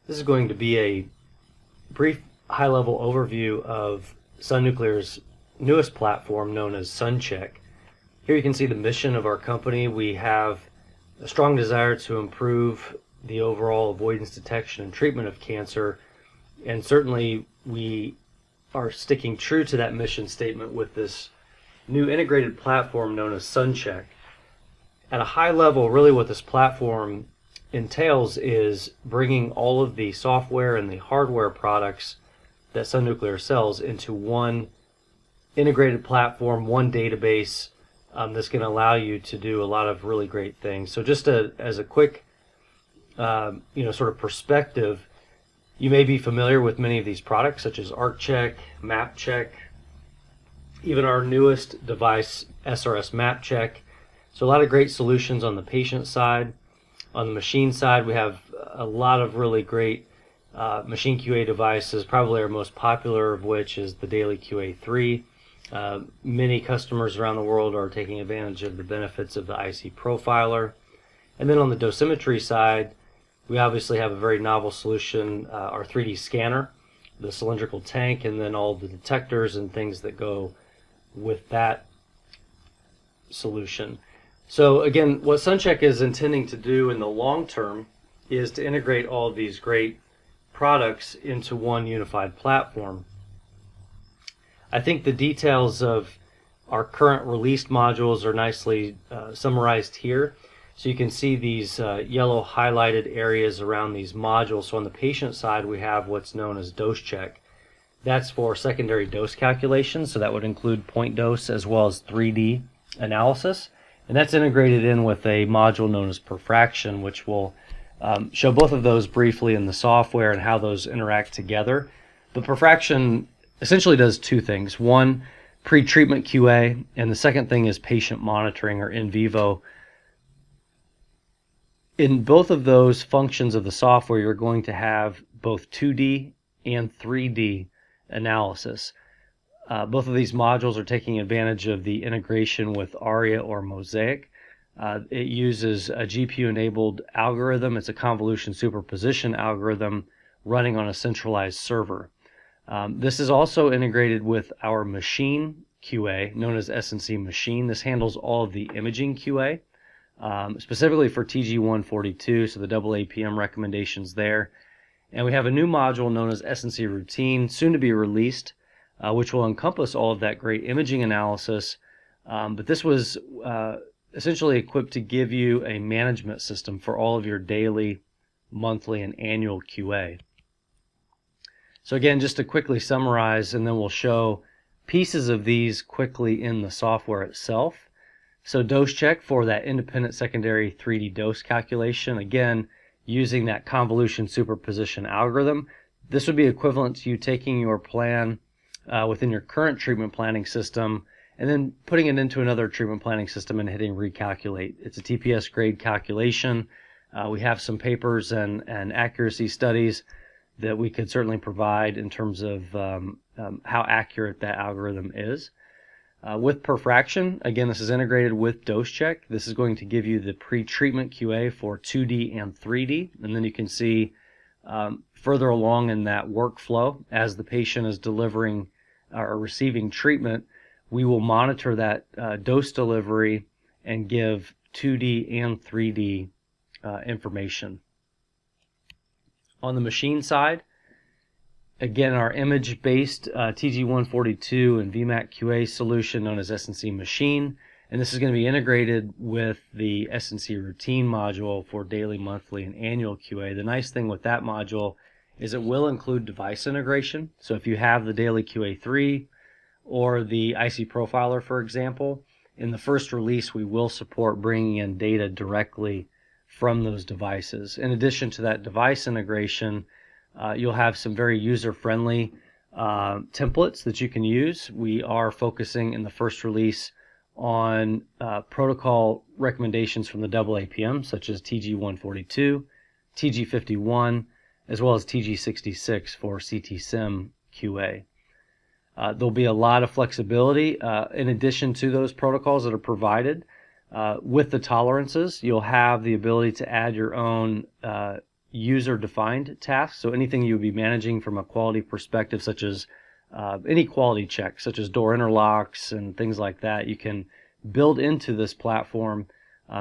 This is going to be a brief high-level overview of Sun Nuclear's newest platform known as SunCHECK. Here you can see the mission of our company. We have a strong desire to improve the overall avoidance, detection, and treatment of cancer, and certainly we are sticking true to that mission statement with this new integrated platform known as SunCHECK. At a high level, really what this platform entails is bringing all of the software and the hardware products that Sun Nuclear sells into one integrated platform, one database that's going to allow you to do a lot of really great things. So just as a quick sort of perspective, you may be familiar with many of these products such as ArcCheck, MapCheck, even our newest device, SRS MapCheck. So a lot of great solutions on the patient side. On the machine side, we have a lot of really great machine QA devices, probably our most popular of which is the Daily QA3. Many customers around the world are taking advantage of the benefits of the IC Profiler. And then on the dosimetry side, we obviously have a very novel solution, our 3D scanner, the cylindrical tank, and then all the detectors and things that go with that solution. So again, what SunCHECK is intending to do in the long term is to integrate all of these great products into one unified platform. I think the details of our current released modules are nicely summarized here. So you can see these yellow highlighted areas around these modules. So on the patient side, we have what's known as DoseCheck. That's for secondary dose calculations, so that would include point dose as well as 3D analysis. And that's integrated in with a module known as Perfraction, which will show both of those briefly in the software and how those interact together. But Perfraction essentially does two things. One, pre-treatment QA, and the second thing is patient monitoring or in vivo. In both of those functions of the software, you're going to have both 2D and 3D analysis. Both of these modules are taking advantage of the integration with ARIA or Mosaic. It uses a GPU-enabled algorithm. It's a convolution superposition algorithm running on a centralized server. This is also integrated with our machine QA, known as SNC Machine. This handles all of the imaging QA, specifically for TG142, so the double APM recommendations there. And we have a new module known as SNC Routine, soon to be released, which will encompass all of that great imaging analysis. But this was essentially equipped to give you a management system for all of your daily, monthly, and annual QA. So again, just to quickly summarize, and then we'll show pieces of these quickly in the software itself. So DoseCheck for that independent secondary 3D dose calculation, again, using that convolution superposition algorithm. This would be equivalent to you taking your plan within your current treatment planning system and then putting it into another treatment planning system and hitting recalculate. It's a TPS grade calculation. We have some papers and accuracy studies that we could certainly provide in terms of how accurate that algorithm is. With Perfraction, again, this is integrated with DoseCheck. This is going to give you the pre-treatment QA for 2D and 3D, and then you can see further along in that workflow as the patient is delivering or receiving treatment, we will monitor that dose delivery and give 2D and 3D information. On the machine side, again, our image-based TG142 and VMAT QA solution known as SNC Machine, and this is going to be integrated with the SNC Routine module for daily, monthly, and annual QA. The nice thing with that module is it will include device integration. So if you have the Daily QA3 or the IC Profiler, for example, in the first release we will support bringing in data directly from those devices. In addition to that device integration, you'll have some very user-friendly templates that you can use. We are focusing in the first release on protocol recommendations from the double APM, such as TG142, TG51, as well as TG66 for CT-SIM QA. There'll be a lot of flexibility in addition to those protocols that are provided. With the tolerances, you'll have the ability to add your own user-defined tasks. So anything you would be managing from a quality perspective, such as any quality check, such as door interlocks and things like that, you can build into this platform.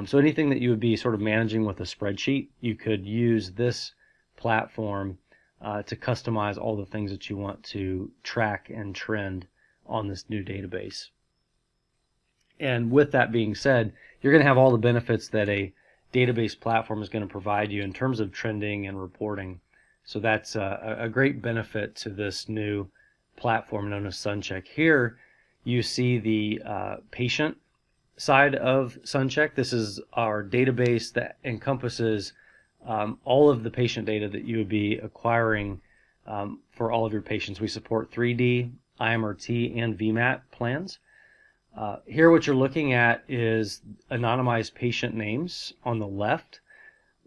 So anything that you would be sort of managing with a spreadsheet, you could use this platform to customize all the things that you want to track and trend on this new database. And with that being said, you're going to have all the benefits that a database platform is going to provide you in terms of trending and reporting. So that's a great benefit to this new platform known as SunCHECK. Here you see the patient side of SunCHECK. This is our database that encompasses all of the patient data that you would be acquiring for all of your patients. We support 3D, IMRT, and VMAT plans. Here what you're looking at is anonymized patient names on the left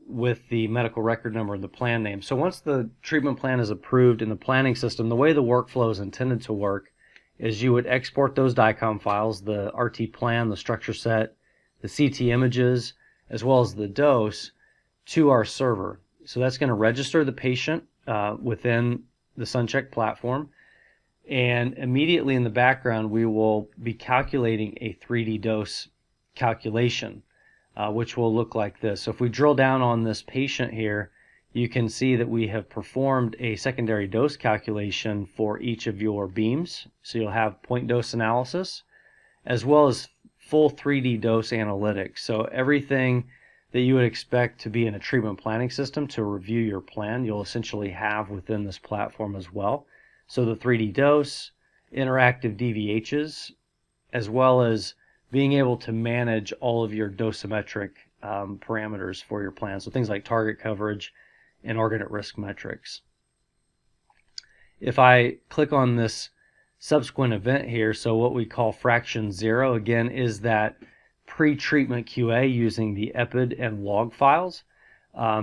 with the medical record number and the plan name. So once the treatment plan is approved in the planning system, the way the workflow is intended to work is you would export those DICOM files, the RT plan, the structure set, the CT images, as well as the dose, to our server. So that's going to register the patient within the SunCHECK platform. And immediately in the background, we will be calculating a 3D dose calculation, which will look like this. So if we drill down on this patient here, you can see that we have performed a secondary dose calculation for each of your beams. So you'll have point dose analysis, as well as full 3D dose analytics. So everything that you would expect to be in a treatment planning system to review your plan, you'll essentially have within this platform as well. So the 3D dose, interactive DVHs, as well as being able to manage all of your dosimetric parameters for your plan. So things like target coverage and organ at risk metrics. If I click on this subsequent event here, so what we call fraction 0, again, is that pre-treatment QA using the EPID and log files.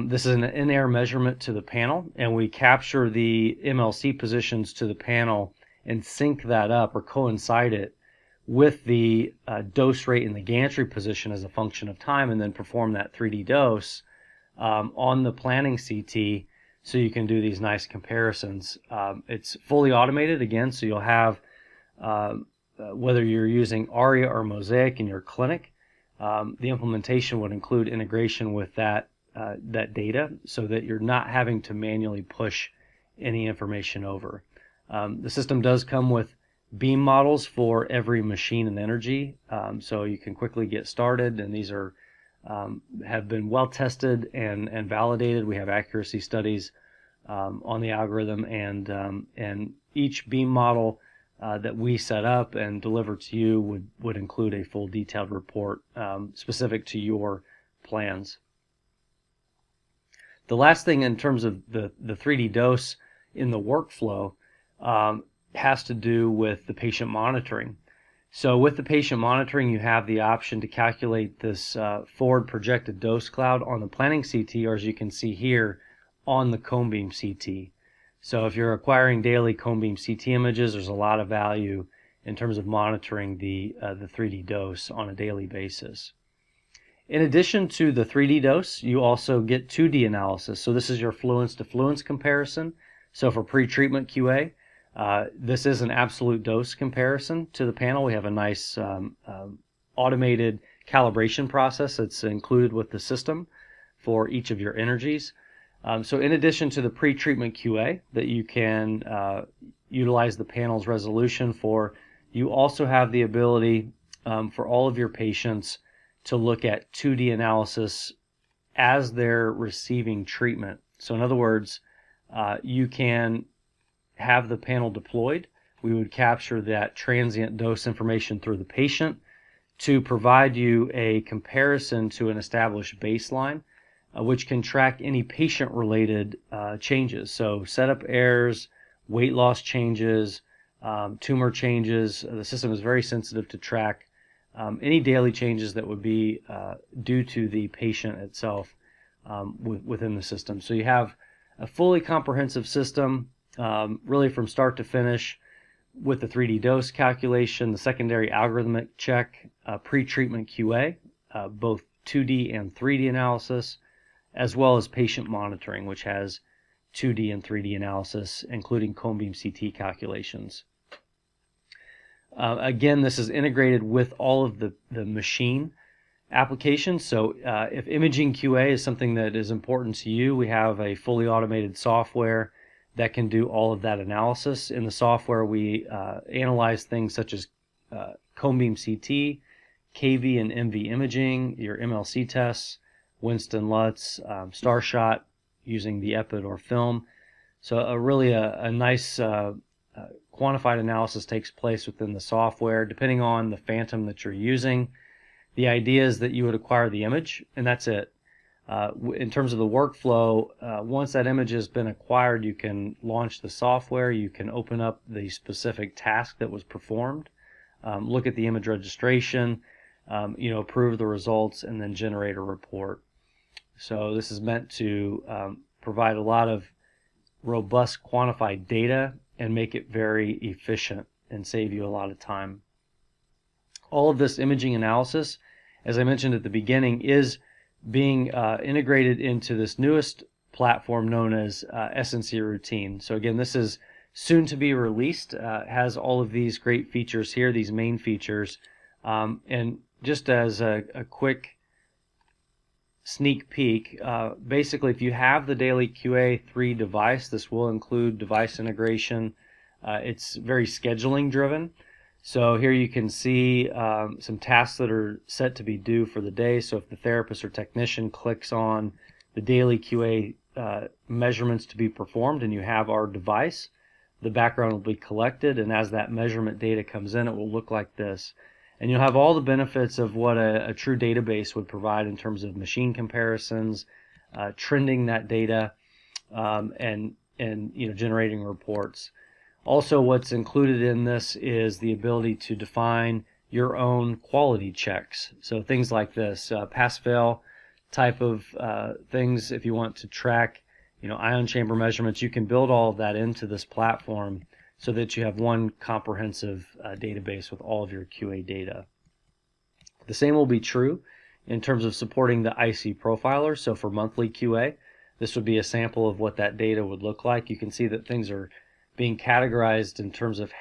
This is an in-air measurement to the panel, and we capture the MLC positions to the panel and sync that up or coincide it with the dose rate and the gantry position as a function of time, and then perform that 3D dose on the planning CT so you can do these nice comparisons. It's fully automated again, so you'll have, whether you're using ARIA or Mosaic in your clinic, the implementation would include integration with that data so that you're not having to manually push any information over. The system does come with beam models for every machine and energy, so you can quickly get started, and these are have been well tested and validated. We have accuracy studies on the algorithm, and each beam model that we set up and deliver to you would include a full detailed report specific to your plans. The last thing in terms of the 3D dose in the workflow has to do with the patient monitoring. So with the patient monitoring, you have the option to calculate this forward projected dose cloud on the planning CT, or as you can see here, on the cone beam CT. So if you're acquiring daily cone beam CT images, there's a lot of value in terms of monitoring the 3D dose on a daily basis. In addition to the 3D dose, you also get 2D analysis. So this is your fluence to fluence comparison. So for pre-treatment QA, this is an absolute dose comparison to the panel. We have a nice automated calibration process that's included with the system for each of your energies. So in addition to the pre-treatment QA that you can utilize the panel's resolution for, you also have the ability for all of your patients to look at 2D analysis as they're receiving treatment. So in other words, you can have the panel deployed. We would capture that transient dose information through the patient to provide you a comparison to an established baseline, which can track any patient-related changes. So setup errors, weight loss changes, tumor changes. The system is very sensitive to track any daily changes that would be due to the patient itself within the system. So you have a fully comprehensive system, really from start to finish, with the 3D dose calculation, the secondary algorithmic check, pre-treatment QA, both 2D and 3D analysis, as well as patient monitoring, which has 2D and 3D analysis, including cone beam CT calculations. Again, this is integrated with all of the machine applications. So if imaging QA is something that is important to you, we have a fully automated software that can do all of that analysis. In the software, we analyze things such as cone beam CT, KV and MV imaging, your MLC tests, Winston-Lutz, Starshot using the EPID or film. So a nice quantified analysis takes place within the software, depending on the phantom that you're using. The idea is that you would acquire the image, and that's it. In terms of the workflow, once that image has been acquired, you can launch the software, you can open up the specific task that was performed, look at the image registration, approve the results, and then generate a report. So this is meant to provide a lot of robust quantified data and make it very efficient and save you a lot of time. All of this imaging analysis, as I mentioned at the beginning, is being integrated into this newest platform known as SNC Routine. So again, this is soon to be released, has all of these great features here, these main features. And just as a quick sneak peek, basically if you have the Daily QA3 device, this will include device integration. It's very scheduling driven. So here you can see some tasks that are set to be due for the day. So if the therapist or technician clicks on the Daily QA measurements to be performed and you have our device, the background will be collected, and as that measurement data comes in, it will look like this. And you'll have all the benefits of what a true database would provide in terms of machine comparisons, trending that data, and generating reports. Also, what's included in this is the ability to define your own quality checks. So things like this, pass-fail type of things. If you want to track, ion chamber measurements, you can build all of that into this platform so that you have one comprehensive database with all of your QA data. The same will be true in terms of supporting the IC profiler. So for monthly QA, this would be a sample of what that data would look like. You can see that things are being categorized in terms of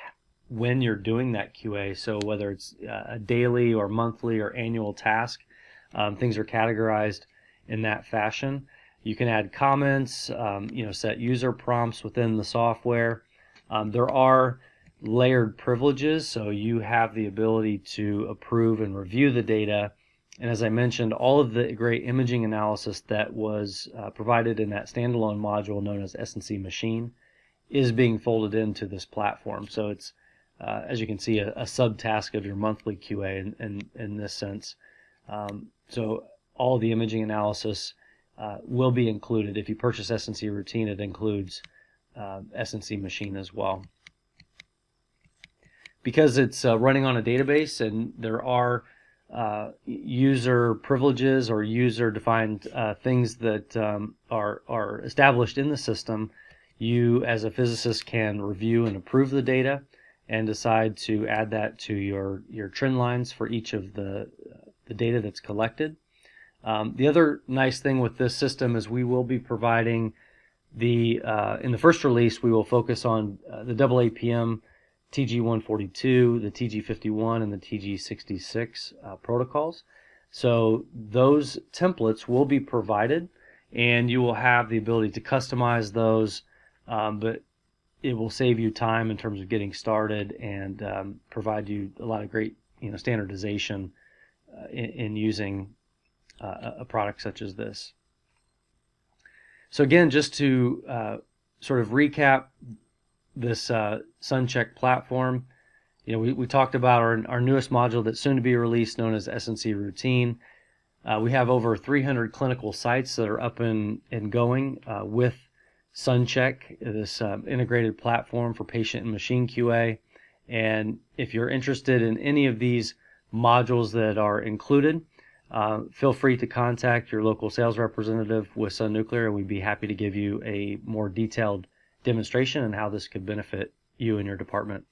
when you're doing that QA. So whether it's a daily or monthly or annual task, things are categorized in that fashion. You can add comments, set user prompts within the software. There are layered privileges, so you have the ability to approve and review the data. And as I mentioned, all of the great imaging analysis that was provided in that standalone module known as SNC Machine is being folded into this platform. So it's, as you can see, a subtask of your monthly QA in this sense. So all the imaging analysis will be included. If you purchase SNC Routine, it includes SNC Machine as well. Because it's running on a database and there are user privileges or user-defined things that are established in the system, you as a physicist can review and approve the data and decide to add that to your trend lines for each of the data that's collected. The other nice thing with this system is we will be providing in the first release, we will focus on the AAPM TG142, the TG51, and the TG66 protocols. So those templates will be provided, and you will have the ability to customize those, but it will save you time in terms of getting started and provide you a lot of great standardization in using a product such as this. So again, just to sort of recap this SunCHECK platform, we talked about our newest module that's soon to be released known as SNC Routine. We have over 300 clinical sites that are up and going with SunCHECK, this integrated platform for patient and machine QA. And if you're interested in any of these modules that are included, feel free to contact your local sales representative with Sun Nuclear, and we'd be happy to give you a more detailed demonstration on how this could benefit you and your department.